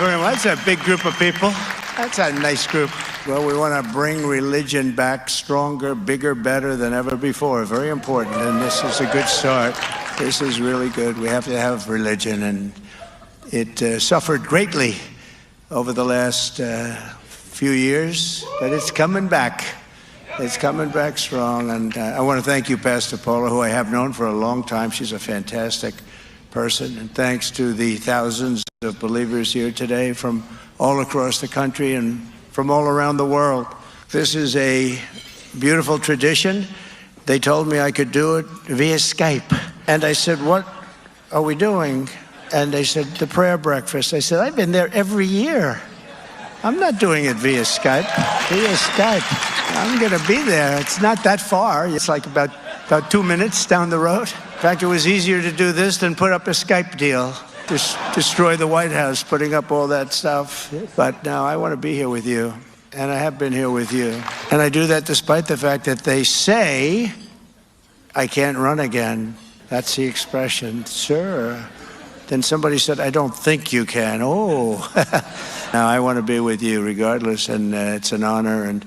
very much. That's a big group of people. That's a nice group. Well, we want to bring religion back stronger, bigger, better than ever before. Very important, and this is a good start. This is really good. We have to have religion, and it suffered greatly over the last few years, but it's coming back. It's coming back strong, and I want to thank you, Pastor Paula, who I have known for a long time. She's a fantastic person, and thanks to the thousands of believers here today from all across the country and from all around the world. This is a beautiful tradition. They told me I could do it via Skype, and I said, what are we doing? And they said, the prayer breakfast. I said, I've been there every year. I'm not doing it via Skype. Via Skype. I'm going to be there. It's not that far. It's like about 2 minutes down the road. In fact, it was easier to do this than put up a Skype deal. Just destroy the White House, putting up all that stuff. But now I want to be here with you. And I have been here with you. And I do that despite the fact that they say I can't run again. That's the expression. Sure. Then somebody said, I don't think you can. Oh. Now I want to be with you regardless, and it's an honor, and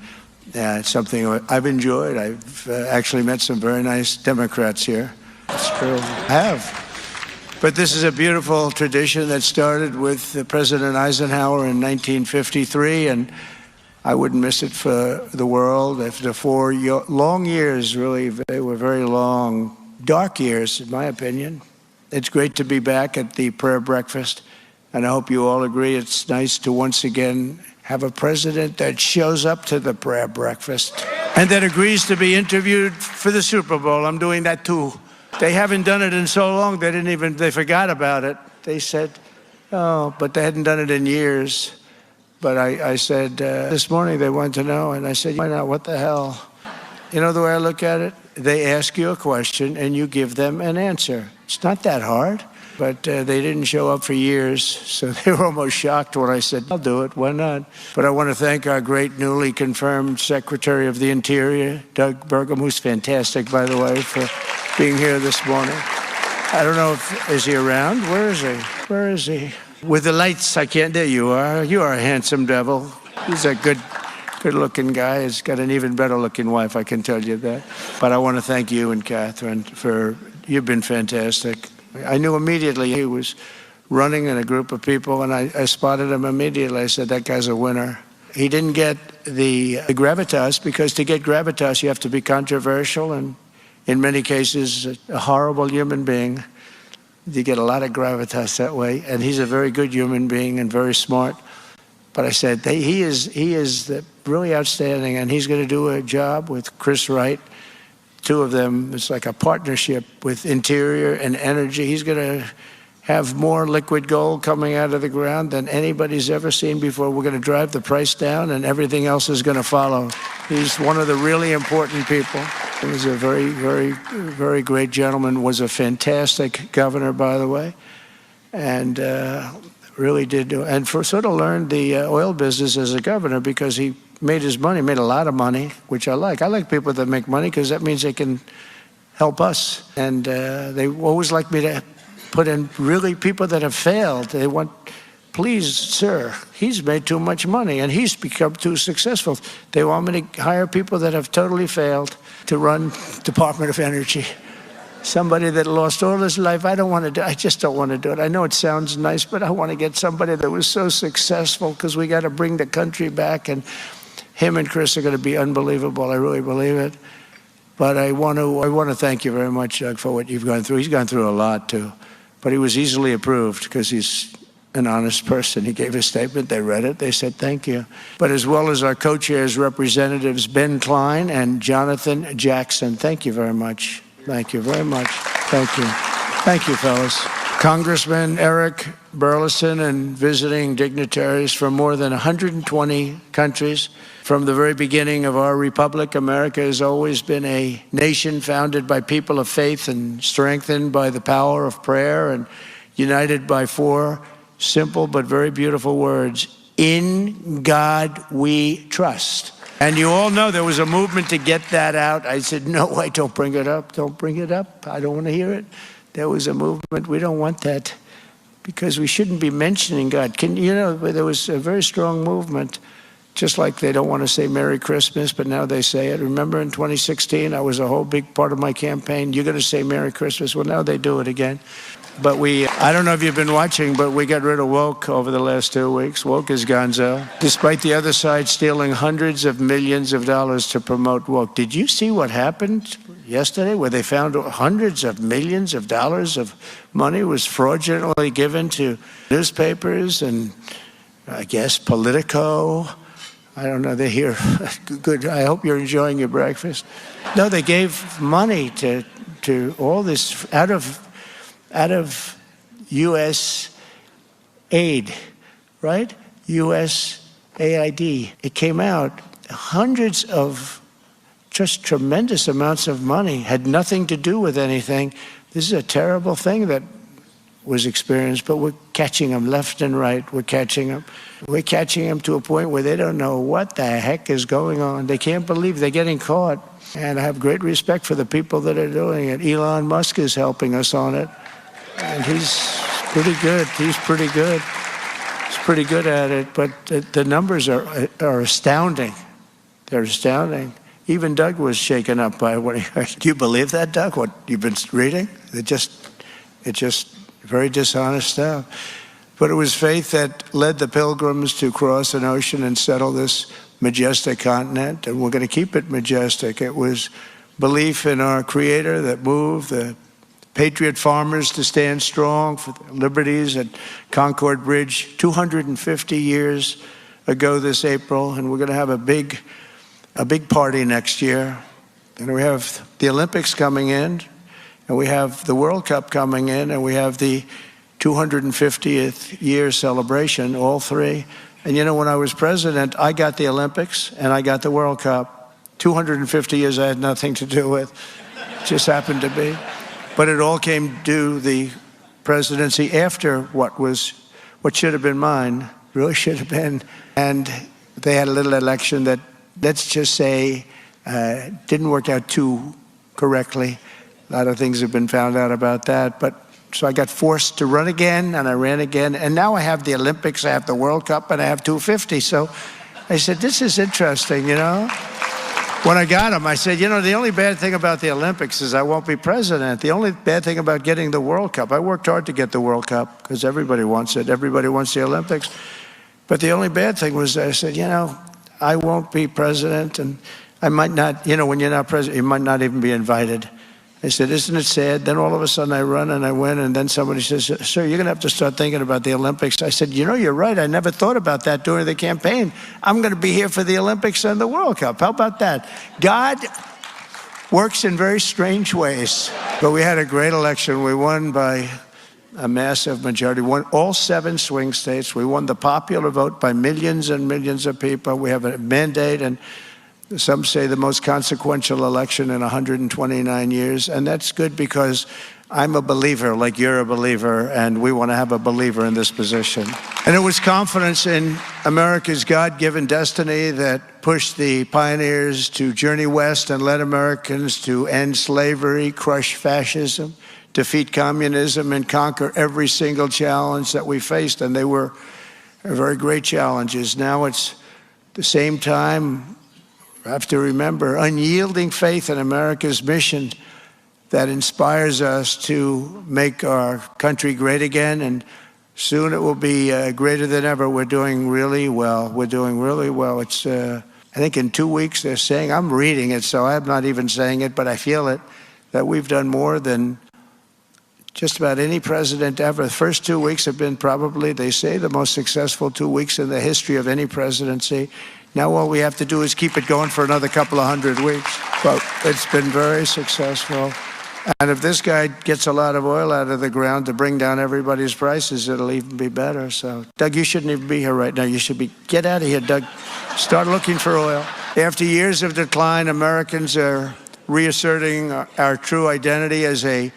it's something I've enjoyed. I've actually met some very nice Democrats here. It's true. I have. But this is a beautiful tradition that started with President Eisenhower in 1953, and I wouldn't miss it for the world. After 4 long years, really, they were very long, dark years, in my opinion. It's great to be back at the prayer breakfast, and I hope you all agree it's nice to once again have a president that shows up to the prayer breakfast and that agrees to be interviewed for the Super Bowl. I'm doing that too. They haven't done it in so long, they forgot about it. They said, oh, but they hadn't done it in years. But I said, this morning they wanted to know, and I said, why not? What the hell? You know the way I look at it? They ask you a question and you give them an answer. It's not that hard, but they didn't show up for years, so they were almost shocked when I said, I'll do it, why not? But I want to thank our great newly confirmed Secretary of the Interior, Doug Burgum, who's fantastic, by the way, for being here this morning. I don't know is he around? Where is he? Where is he? With the lights, I can't, there you are. You are a handsome devil. He's a good-looking guy. He's got an even better-looking wife, I can tell you that. But I want to thank you and Catherine you've been fantastic. I knew immediately he was running in a group of people, and I spotted him immediately. I said, that guy's a winner. He didn't get the gravitas, because to get gravitas, you have to be controversial and, in many cases, a horrible human being. You get a lot of gravitas that way, and he's a very good human being and very smart. But I said, he is really outstanding, and he's going to do a job with Chris Wright. Two of them, it's like a partnership with Interior and Energy. He's going to have more liquid gold coming out of the ground than anybody's ever seen before. We're going to drive the price down, and everything else is going to follow. He's one of the really important people. He's a very, very, very great gentleman, was a fantastic governor, by the way, and really did do, and sort of learned the oil business as a governor, because he made his money, made a lot of money, which I like. I like people that make money, because that means they can help us. And they always like me to put in really people that have failed. They want, please, sir, he's made too much money and he's become too successful. They want me to hire people that have totally failed to run Department of Energy. Somebody that lost all his life. I just don't want to do it. I know it sounds nice, but I want to get somebody that was so successful, because we got to bring the country back, and him and Chris are going to be unbelievable. I really believe it. But I want to thank you very much, Doug, for what you've gone through. He's gone through a lot too, but he was easily approved because he's an honest person. He gave a statement, they read it, they said thank you. But as well as our co-chairs, Representatives Ben Klein and Jonathan Jackson, thank you very much. Thank you very much. Thank you. Thank you, fellas. Congressman Eric Burleson and visiting dignitaries from more than 120 countries. From the very beginning of our republic, America has always been a nation founded by people of faith and strengthened by the power of prayer and united by 4 simple but very beautiful words: in God we trust. And you all know there was a movement to get that out. I said, no way, don't bring it up. Don't bring it up. I don't want to hear it. There was a movement. We don't want that. because we shouldn't be mentioning God. There was a very strong movement, just like they don't want to say Merry Christmas, but now they say it. Remember in 2016, I was a whole big part of my campaign. You're going to say Merry Christmas. Well, now they do it again. But I don't know if you've been watching, but we got rid of woke over the last 2 weeks. Woke is gonzo. Despite the other side stealing hundreds of millions of dollars to promote woke. Did you see what happened yesterday, where they found hundreds of millions of dollars of money was fraudulently given to newspapers and, I guess, Politico? I don't know, they're here. Good, I hope you're enjoying your breakfast. No, they gave money to all this out of U.S. aid, right? U.S. AID. It came out, hundreds of just tremendous amounts of money, had nothing to do with anything. This is a terrible thing that was experienced, but we're catching them left and right. We're catching them. We're catching them to a point where they don't know what the heck is going on. They can't believe they're getting caught. And I have great respect for the people that are doing it. Elon Musk is helping us on it. And he's pretty good. He's pretty good. He's pretty good at it. But the numbers are astounding. They're astounding. Even Doug was shaken up by what he heard. Do you believe that, Doug, what you've been reading? It's just very dishonest stuff. But it was faith that led the pilgrims to cross an ocean and settle this majestic continent, and we're going to keep it majestic. It was belief in our Creator that moved the patriot farmers to stand strong for their liberties at Concord Bridge 250 years ago this April, and we're going to have a big party next year. And we have the Olympics coming in, and we have the World Cup coming in, and we have the 250th year celebration, all three. And when I was president, I got the Olympics and I got the World Cup. 250 years I had nothing to do with. It just happened to be. But it all came due the presidency after what should have been mine, really should have been. And they had a little election that, let's just say, didn't work out too correctly. A lot of things have been found out about that. So I got forced to run again, and I ran again. And now I have the Olympics, I have the World Cup, and I have 250. So I said, this is interesting, When I got them, I said, the only bad thing about the Olympics is I won't be president. The only bad thing about getting the World Cup, I worked hard to get the World Cup because everybody wants it. Everybody wants the Olympics. But the only bad thing was I said, I won't be president, and I might not, when you're not president, you might not even be invited. I said, isn't it sad? Then all of a sudden I run and I win, and then somebody says, sir, you're going to have to start thinking about the Olympics. I said, you're right. I never thought about that during the campaign. I'm going to be here for the Olympics and the World Cup. How about that? God works in very strange ways. But we had a great election. We won by a massive majority. We won all 7 swing states. We won the popular vote by millions and millions of people. We have a mandate, and some say the most consequential election in 129 years. And that's good because I'm a believer like you're a believer, and we want to have a believer in this position. And it was confidence in America's God-given destiny that pushed the pioneers to journey west and led Americans to end slavery, crush fascism, defeat communism, and conquer every single challenge that we faced. And they were very great challenges. Now it's the same time. We have to remember unyielding faith in America's mission that inspires us to make our country great again, and soon it will be greater than ever. We're doing really well. We're doing really well. It's, I think in 2 weeks they're saying, I'm reading it, so I'm not even saying it, but I feel it, that we've done more than just about any president ever. The first 2 weeks have been probably, they say, the most successful 2 weeks in the history of any presidency. Now all we have to do is keep it going for another couple of 100 weeks. But it's been very successful. And if this guy gets a lot of oil out of the ground to bring down everybody's prices, it'll even be better. So, Doug, you shouldn't even be here right now. You should be, get out of here, Doug. Start looking for oil. After years of decline, Americans are reasserting our true identity as a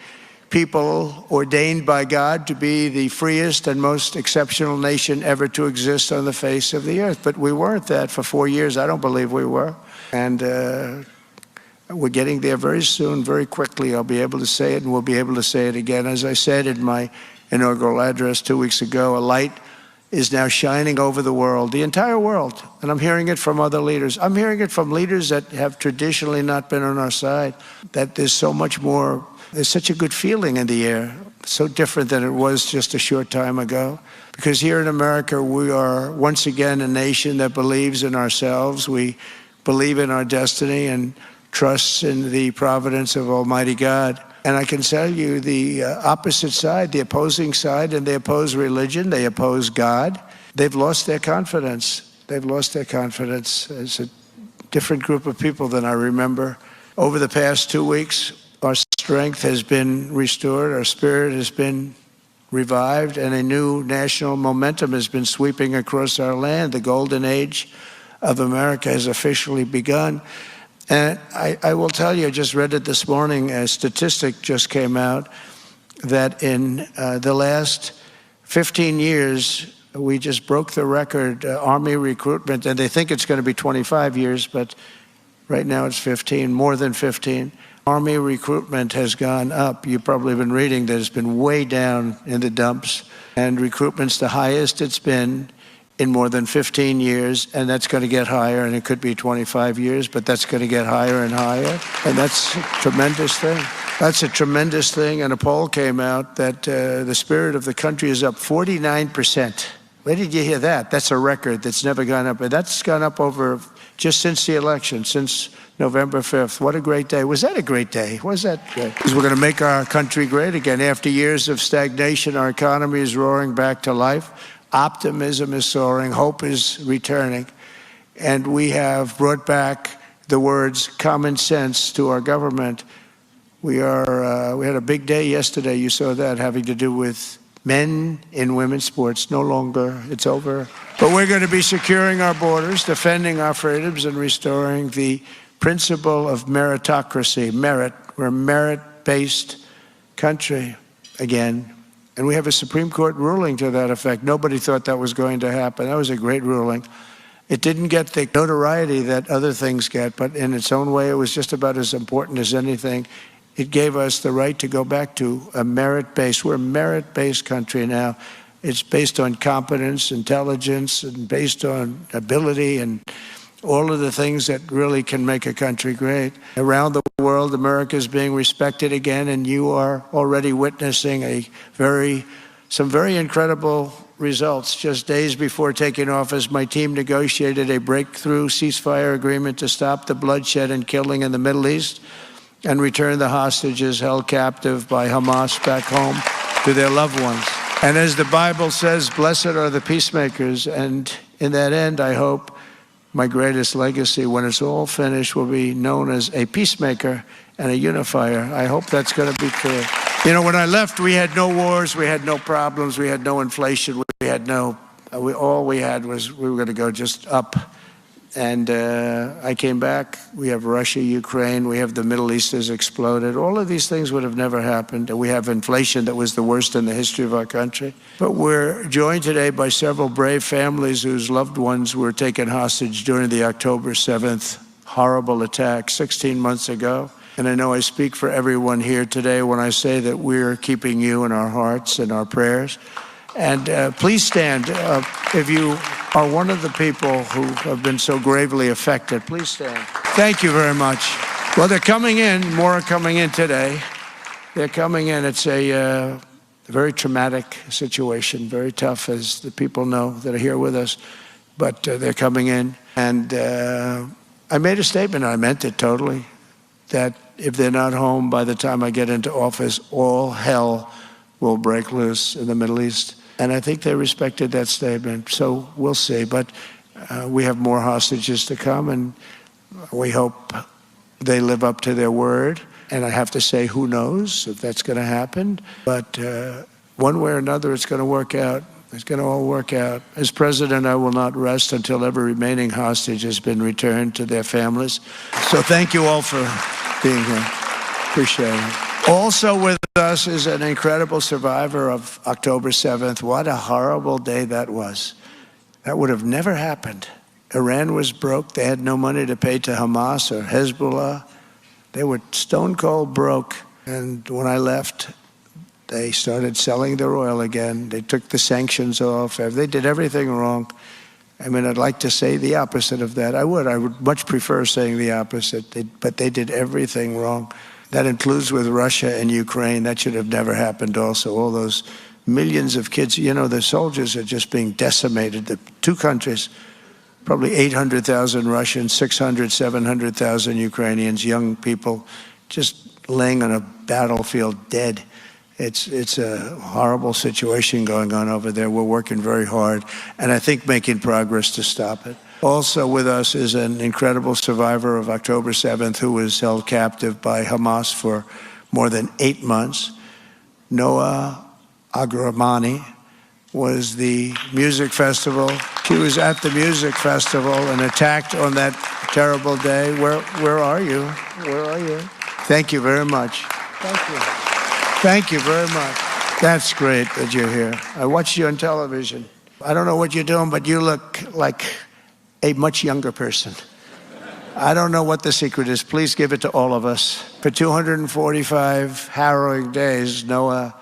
people ordained by God to be the freest and most exceptional nation ever to exist on the face of the earth. But we weren't that for 4 years. I don't believe we were. And we're getting there very soon, very quickly. I'll be able to say it, and we'll be able to say it again. As I said in my inaugural address 2 weeks ago. A light is now shining over the world, the entire world. And I'm hearing it from other leaders. I'm hearing it from leaders that have traditionally not been on our side, that there's so much more, there's such a good feeling in the air, so different than it was just a short time ago. Because here in America, we are once again a nation that believes in ourselves. We believe in our destiny and trusts in the providence of Almighty God. And I can tell you the opposite side, the opposing side, and they oppose religion, they oppose God. They've lost their confidence. They've lost their confidence. It's a different group of people than I remember. Over the past 2 weeks, our strength has been restored, our spirit has been revived, and a new national momentum has been sweeping across our land. The golden age of America has officially begun. And I will tell you, I just read it this morning, a statistic just came out that in the last 15 years, we just broke the record, Army recruitment, and they think it's going to be 25 years, but right now it's 15, more than 15. Army recruitment has gone up. You've probably been reading that it's been way down in the dumps, and recruitment's the highest it's been in more than 15 years, and that's going to get higher, and it could be 25 years, but that's going to get higher and higher, and that's a tremendous thing. That's a tremendous thing, and a poll came out that the spirit of the country is up 49%. Where did you hear that? That's a record that's never gone up, and that's gone up over just since the election, since November 5th. What a great day. Was that a great day? Was that great? Because we're going to make our country great again. After years of stagnation, our economy is roaring back to life. Optimism is soaring, hope is returning, and we have brought back the words common sense to our government. We had a big day yesterday, you saw that, having to do with men in women's sports. No longer, it's over. But we're going to be securing our borders, defending our freedoms, and restoring the principle of meritocracy. Merit, we're a merit-based country again. And we have a Supreme Court ruling to that effect. Nobody thought that was going to happen. That was a great ruling. It didn't get the notoriety that other things get, but in its own way, it was just about as important as anything. It gave us the right to go back to a merit-based. We're a merit-based country now. It's based on competence, intelligence, and based on ability and all of the things that really can make a country great. Around the world, America is being respected again, and you are already witnessing some very incredible results. Just days before taking office, my team negotiated a breakthrough ceasefire agreement to stop the bloodshed and killing in the Middle East and return the hostages held captive by Hamas back home to their loved ones. And as the Bible says, blessed are the peacemakers. And in that end, I hope my greatest legacy, when it's all finished, will be known as a peacemaker and a unifier. I hope that's going to be true. You know, when I left, we had no wars, we had no problems, we had no inflation, all we had was we were going to go just up. And I came back. We have Russia, Ukraine. We have the Middle East has exploded. All of these things would have never happened. And we have inflation that was the worst in the history of our country. But we're joined today by several brave families whose loved ones were taken hostage during the October 7th horrible attack 16 months ago. And I know I speak for everyone here today when I say that we're keeping you in our hearts and our prayers. And please stand if you are one of the people who have been so gravely affected. Please stand. Thank you very much. Well, they're coming in. More are coming in today. They're coming in. It's a very traumatic situation, very tough, as the people know that are here with us. But they're coming in. And I made a statement, I meant it totally, that if they're not home by the time I get into office, all hell will break loose in the Middle East. And I think they respected that statement. So we'll see. But we have more hostages to come, and we hope they live up to their word. And I have to say, who knows if that's going to happen. But one way or another, it's going to work out. It's going to all work out. As president, I will not rest until every remaining hostage has been returned to their families. So thank you all for being here. Appreciate it. Also with us is an incredible survivor of October 7th. What a horrible day that was. That would have never happened. Iran was broke. They had no money to pay to Hamas or Hezbollah. They were stone cold broke. And when I left, They started selling their oil again. They took the sanctions off. They did everything wrong. I mean, I'd like to say the opposite of that. I would much prefer saying the opposite, but they did everything wrong. That includes with Russia and Ukraine. That should have never happened also. All those millions of kids, you know, the soldiers are just being decimated. The two countries, probably 800,000 Russians, 600, 700,000 Ukrainians, young people, just laying on a battlefield dead. It's a horrible situation going on over there. We're working very hard, and I think making progress to stop it. Also with us is an incredible survivor of October 7th who was held captive by Hamas for more than 8 months. Noah Agramani was the music festival. She was at the music festival and attacked on that terrible day. Where are you? Where are you? Thank you very much. Thank you. Thank you very much. That's great that you're here. I watched you on television. I don't know what you're doing, but you look like a much younger person. I don't know what the secret is. Please give it to all of us. For 245 harrowing days, Noah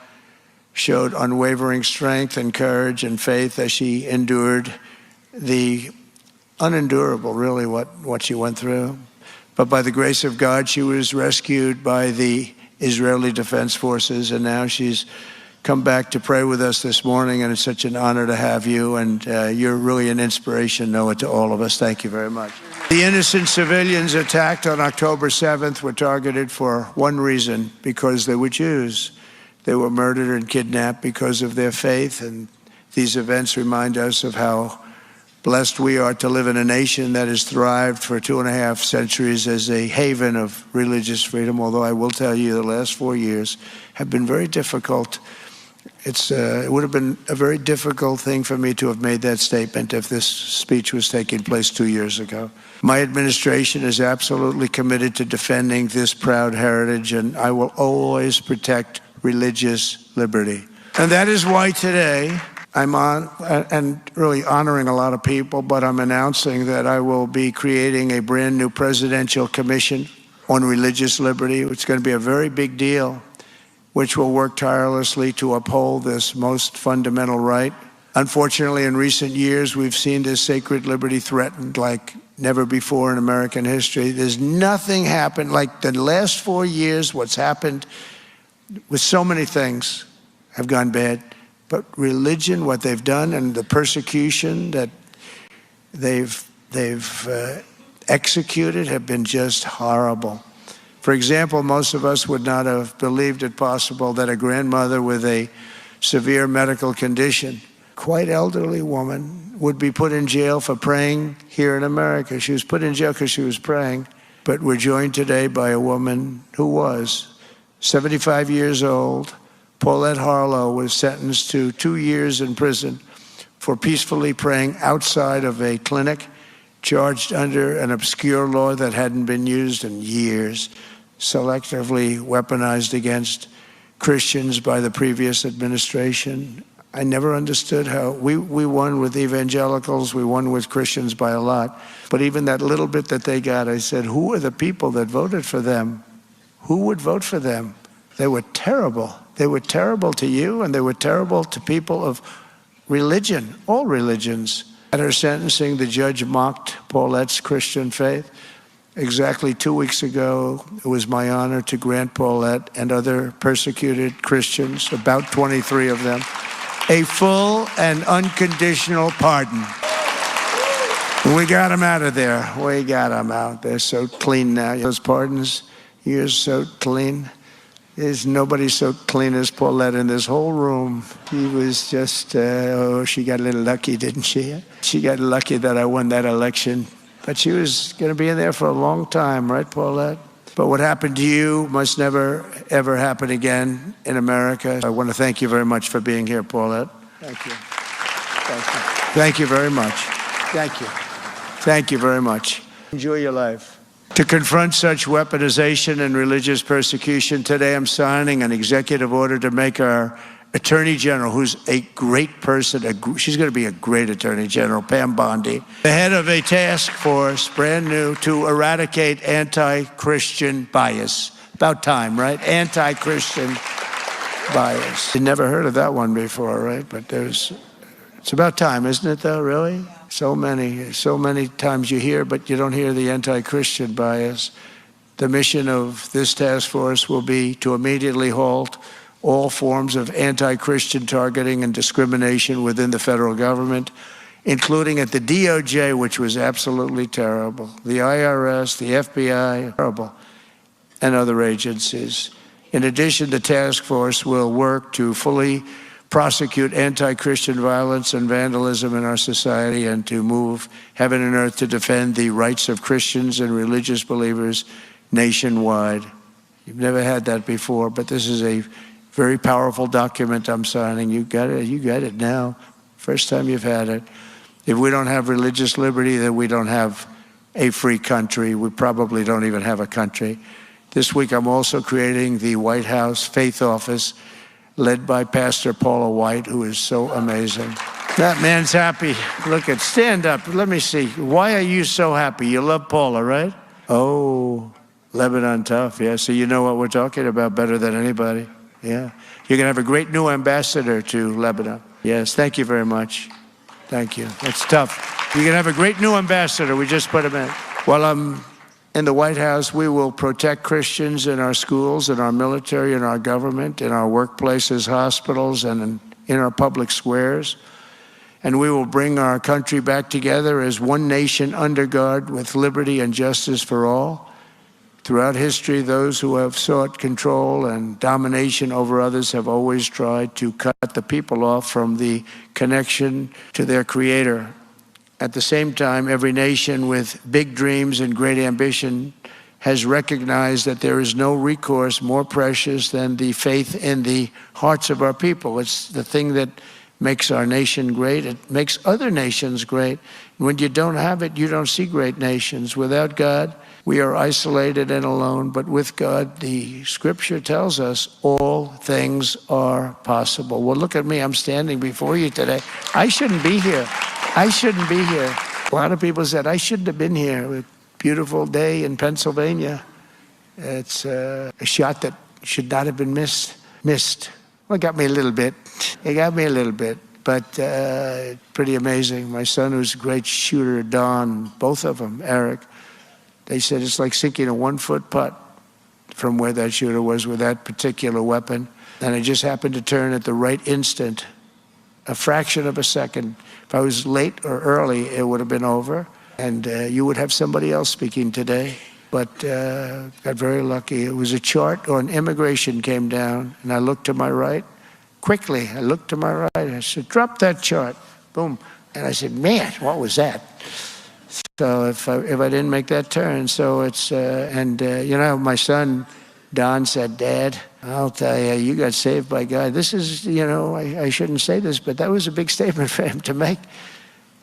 showed unwavering strength and courage and faith as she endured the unendurable, really, what she went through. But by the grace of God, she was rescued by the Israeli Defense Forces, and now she's come back to pray with us this morning, and it's such an honor to have you, and you're really an inspiration, Noah, to all of us. Thank you very much. The innocent civilians attacked on October 7th were targeted for one reason, because they were Jews. They were murdered and kidnapped because of their faith, and these events remind us of how blessed we are to live in a nation that has thrived for 2.5 centuries as a haven of religious freedom, although I will tell you the last 4 years have been very difficult. It would have been a very difficult thing for me to have made that statement if this speech was taking place 2 years ago. My administration is absolutely committed to defending this proud heritage, and I will always protect religious liberty. And that is why today I'm on and really honoring a lot of people, but I'm announcing that I will be creating a brand new presidential commission on religious liberty. It's going to be a very big deal, which will work tirelessly to uphold this most fundamental right. Unfortunately, in recent years, we've seen this sacred liberty threatened like never before in American history. There's nothing happened like the last 4 years. What's happened with so many things have gone bad. But religion, what they've done, and the persecution that they've executed have been just horrible. For example, most of us would not have believed it possible that a grandmother with a severe medical condition, quite elderly woman, would be put in jail for praying here in America. She was put in jail because she was praying. But we're joined today by a woman who was 75 years old. Paulette Harlow was sentenced to 2 years in prison for peacefully praying outside of a clinic, charged under an obscure law that hadn't been used in years, selectively weaponized against Christians by the previous administration. I never understood how we won with evangelicals, we won with Christians by a lot. But even that little bit that they got, I said, who are the people that voted for them? Who would vote for them? They were terrible. They were terrible to you, and they were terrible to people of religion, all religions. At her sentencing, the judge mocked Paulette's Christian faith. Exactly 2 weeks ago, it was my honor to grant Paulette and other persecuted Christians, about 23 of them, a full and unconditional pardon. We got them out of there. We got them out. They're so clean now. Those pardons, you're so clean. There's nobody so clean as Paulette in this whole room. He was just, she got a little lucky, didn't she? She got lucky that I won that election. But she was going to be in there for a long time, right, Paulette? But what happened to you must never, ever happen again in America. I want to thank you very much for being here, Paulette. Thank you. Thank you. Thank you very much. Thank you. Thank you very much. Enjoy your life. To confront such weaponization and religious persecution, today I'm signing an executive order to make our Attorney General, who's a great person, she's going to be a great Attorney General, Pam Bondi, the head of a task force, brand new, to eradicate anti-Christian bias. About time, right? Anti-Christian bias. You never heard of that one before, right? But it's about time, isn't it, though, really? So many times you hear, but you don't hear the anti-Christian bias. The mission of this task force will be to immediately halt all forms of anti-Christian targeting and discrimination within the federal government, including at the DOJ, which was absolutely terrible, the IRS, the FBI, terrible, and other agencies. In addition, the task force will work to fully prosecute anti-Christian violence and vandalism in our society and to move heaven and earth to defend the rights of Christians and religious believers nationwide. You've never had that before, but this is a very powerful document I'm signing. You got it now. First time you've had it. If we don't have religious liberty, then we don't have a free country. We probably don't even have a country. This week, I'm also creating the White House Faith Office, led by Pastor Paula White, who is so amazing. That man's happy. Look at, stand up. Let me see. Why are you so happy? You love Paula, right? Oh, Lebanon tough. Yeah, so you know what we're talking about better than anybody. Yeah. You're going to have a great new ambassador to Lebanon. Yes, thank you very much. Thank you. That's tough. You're going to have a great new ambassador. We just put him in. While I'm in the White House, we will protect Christians in our schools, in our military, in our government, in our workplaces, hospitals, and in our public squares. And we will bring our country back together as one nation under God with liberty and justice for all. Throughout history, those who have sought control and domination over others have always tried to cut the people off from the connection to their Creator. At the same time, every nation with big dreams and great ambition has recognized that there is no recourse more precious than the faith in the hearts of our people. It's the thing that makes our nation great. It makes other nations great. When you don't have it, you don't see great nations. Without God, we are isolated and alone, but with God, the scripture tells us all things are possible. Well, look at me. I'm standing before you today. I shouldn't be here. I shouldn't be here. A lot of people said, I shouldn't have been here. A beautiful day in Pennsylvania. It's a shot that should not have been missed. Well, it got me a little bit. But pretty amazing. My son, who's a great shooter, Don, both of them, Eric, they said it's like sinking a 1-foot putt from where that shooter was with that particular weapon. And it just happened to turn at the right instant, a fraction of a second. If I was late or early, it would have been over. And you would have somebody else speaking today. But got very lucky. It was a chart on immigration came down, and I looked to my right. Quickly, I looked to my right. I said, drop that chart. Boom. And I said, man, what was that? So if I didn't make that turn, so it's, you know, my son, Don, said, Dad, I'll tell you, you got saved by God. This is, you know, I shouldn't say this, but that was a big statement for him to make.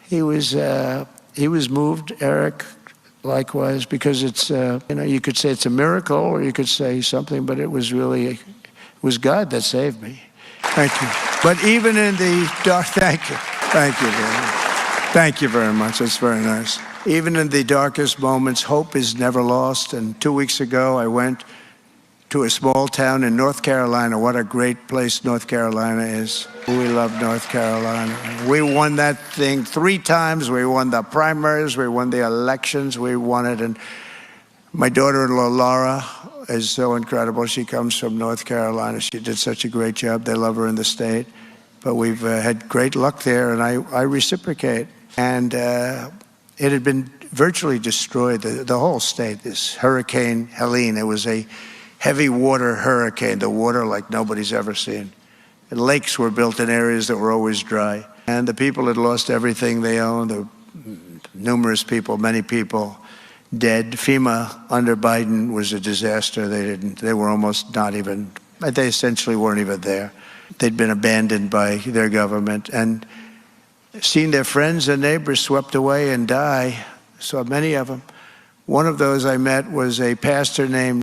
He was moved, Eric, likewise, because it's, you know, you could say it's a miracle or you could say something, but it was really, it was God that saved me. Thank you. But even in the dark, thank you. Thank you very much. Thank you very much. That's very nice. Even in the darkest moments, hope is never lost. And 2 weeks ago, I went to a small town in North Carolina. What a great place North Carolina is. We love North Carolina. We won that thing 3 times. We won the primaries. We won the elections. We won it. And my daughter-in-law, Laura, is so incredible. She comes from North Carolina. She did such a great job. They love her in the state. But we've had great luck there, and I reciprocate. And it had been virtually destroyed, the whole state, this Hurricane Helene. It was a heavy water hurricane, the water like nobody's ever seen. And lakes were built in areas that were always dry. And the people had lost everything they owned. There were numerous people, many people dead. FEMA under Biden was a disaster. They were almost not even, they essentially weren't even there. They'd been abandoned by their government. And seen their friends and neighbors swept away and die. Saw many of them. One of those I met was a pastor named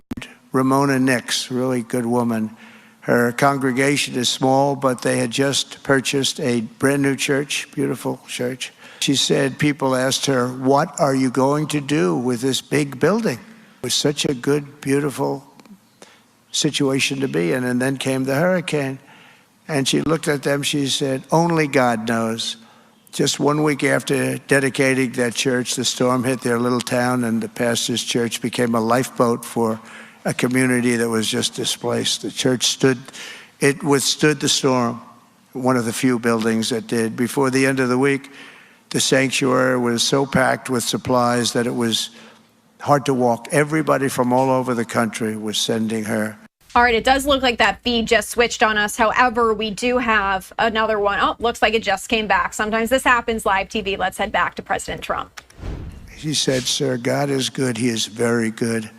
Ramona Nix, really good woman. Her congregation is small, but they had just purchased a brand new church, beautiful church. She said people asked her, what are you going to do with this big building? It was such a good, beautiful situation to be in. And then came the hurricane. And she looked at them, she said, only God knows. Just 1 week after dedicating that church, the storm hit their little town, and the pastor's church became a lifeboat for a community that was just displaced. The church withstood the storm, one of the few buildings that did. Before the end of the week, the sanctuary was so packed with supplies that it was hard to walk. Everybody from all over the country was sending her. All right, it does look like that feed just switched on us. However, we do have another one. Oh, looks like it just came back. Sometimes this happens live TV. Let's head back to President Trump. He said, sir, God is good. He is very good.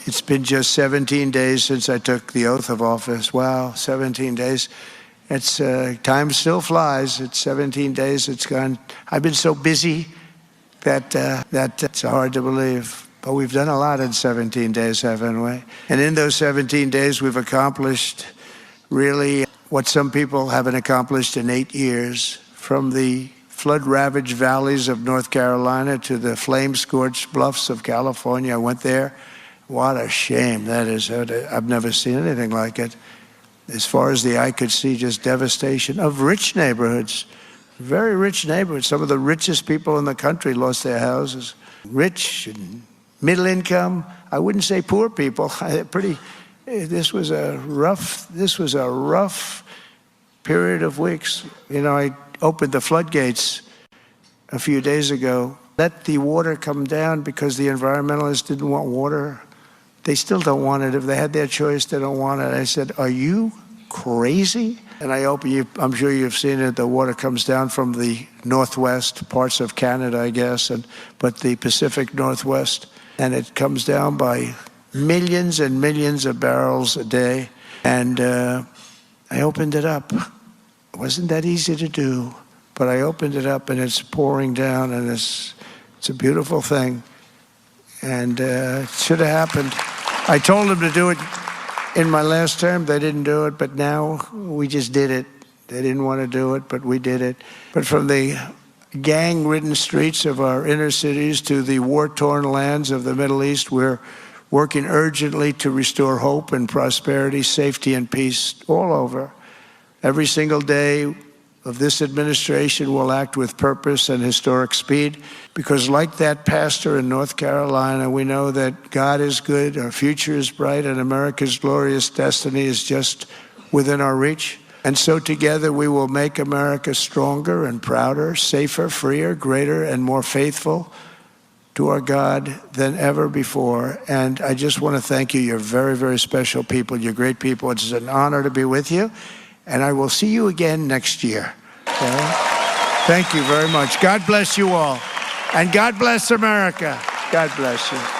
It's been just 17 days since I took the oath of office. Wow, 17 days. It's time still flies. It's 17 days. It's gone. I've been so busy that it's hard to believe. But we've done a lot in 17 days, haven't we? And in those 17 days, we've accomplished really what some people haven't accomplished in 8 years. From the flood-ravaged valleys of North Carolina to the flame-scorched bluffs of California. I went there. What a shame that is. I've never seen anything like it. As far as the eye could see, just devastation of rich neighborhoods, very rich neighborhoods. Some of the richest people in the country lost their houses. Rich and middle income, I wouldn't say poor people. This was a rough period of weeks. You know, I opened the floodgates a few days ago. Let the water come down because the environmentalists didn't want water. They still don't want it. If they had their choice, they don't want it. I said, are you crazy? And I open, I'm sure you've seen it, the water comes down from the northwest, parts of Canada, I guess, but the Pacific Northwest. And it comes down by millions and millions of barrels a day. And I opened it up. It wasn't that easy to do, but I opened it up and it's pouring down, and it's a beautiful thing. And it should have happened. I told them to do it in my last term. They didn't do it, but now we just did it. They didn't want to do it, but we did it. But from the gang-ridden streets of our inner cities to the war-torn lands of the Middle East, we're working urgently to restore hope and prosperity, safety and peace all over. Every single day of this administration will act with purpose and historic speed, because like that pastor in North Carolina, we know that God is good, our future is bright, and America's glorious destiny is just within our reach. And so together we will make America stronger and prouder, safer, freer, greater, and more faithful to our God than ever before. And I just want to thank you. You're very, very special people. You're great people. It's an honor to be with you. And I will see you again next year. Okay? Thank you very much. God bless you all. And God bless America. God bless you.